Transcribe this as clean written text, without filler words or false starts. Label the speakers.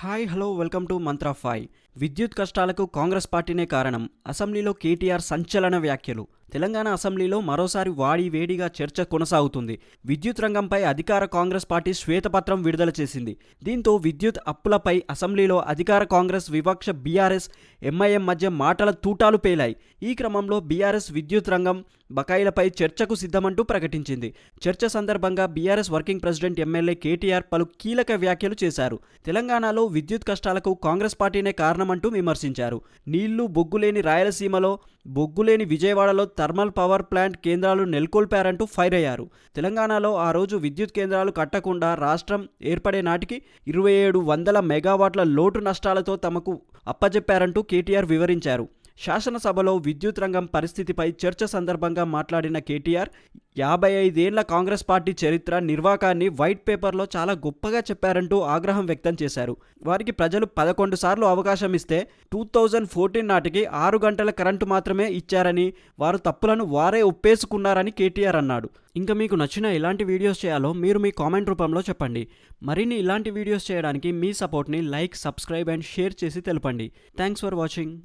Speaker 1: Hi hello welcome to mantra 5. విద్యుత్ కష్టాలకు కాంగ్రెస్ పార్టీనే కారణం. అసెంబ్లీలో కేటీఆర్ సంచలన వ్యాఖ్యలు. తెలంగాణ అసెంబ్లీలో మరోసారి వేడిగా చర్చ కొనసాగుతుంది. విద్యుత్ రంగంపై అధికార కాంగ్రెస్ పార్టీ శ్వేతపత్రం విడుదల చేసింది. దీంతో విద్యుత్ అప్పులపై అసెంబ్లీలో అధికార కాంగ్రెస్ విపక్ష బీఆర్ఎస్ ఎంఐఎం మధ్య మాటల తూటాలు పేలాయి. ఈ క్రమంలో బీఆర్ఎస్ విద్యుత్ రంగం బకాయిలపై చర్చకు సిద్ధమంటూ ప్రకటించింది. చర్చ సందర్భంగా BRS working president MLA KTR పలు కీలక వ్యాఖ్యలు చేశారు. తెలంగాణలో విద్యుత్ కష్టాలకు కాంగ్రెస్ పార్టీనే కారణమంటూ విమర్శించారు. నీళ్లు బొగ్గులేని రాయలసీమలో, బొగ్గులేని విజయవాడలో థర్మల్ పవర్ ప్లాంట్ కేంద్రాలు నెలకొల్పారంటూ ఫైర్ అయ్యారు. తెలంగాణలో ఆ రోజు విద్యుత్ కేంద్రాలు కట్టకుండా రాష్ట్రం ఏర్పడే నాటికి 2700 మెగావాట్ల లోటు నష్టాలతో తమకు అప్పజెప్పారంటూ కేటీఆర్ వివరించారు. శాసనసభలో విద్యుత్ రంగం పరిస్థితిపై చర్చ సందర్భంగా మాట్లాడిన కేటీఆర్ 55 ఏళ్ల కాంగ్రెస్ పార్టీ చరిత్ర నిర్వాకాన్ని వైట్ పేపర్లో చాలా గొప్పగా చెప్పారంటూ ఆగ్రహం వ్యక్తం చేశారు. వారికి ప్రజలు 11 సార్లు అవకాశం ఇస్తే 2014 నాటికి 6 గంటల కరెంటు మాత్రమే ఇచ్చారని, వారు తప్పులను వారే ఒప్పేసుకున్నారని కేటీఆర్ అన్నాడు. ఇంకా మీకు నచ్చిన ఎలాంటి వీడియోస్ చేయాలో మీరు మీ కామెంట్ రూపంలో చెప్పండి. మరిన్ని ఇలాంటి వీడియోస్ చేయడానికి మీ సపోర్ట్ని లైక్, సబ్స్క్రైబ్ అండ్ షేర్ చేసి తెలపండి. Thanks for watching.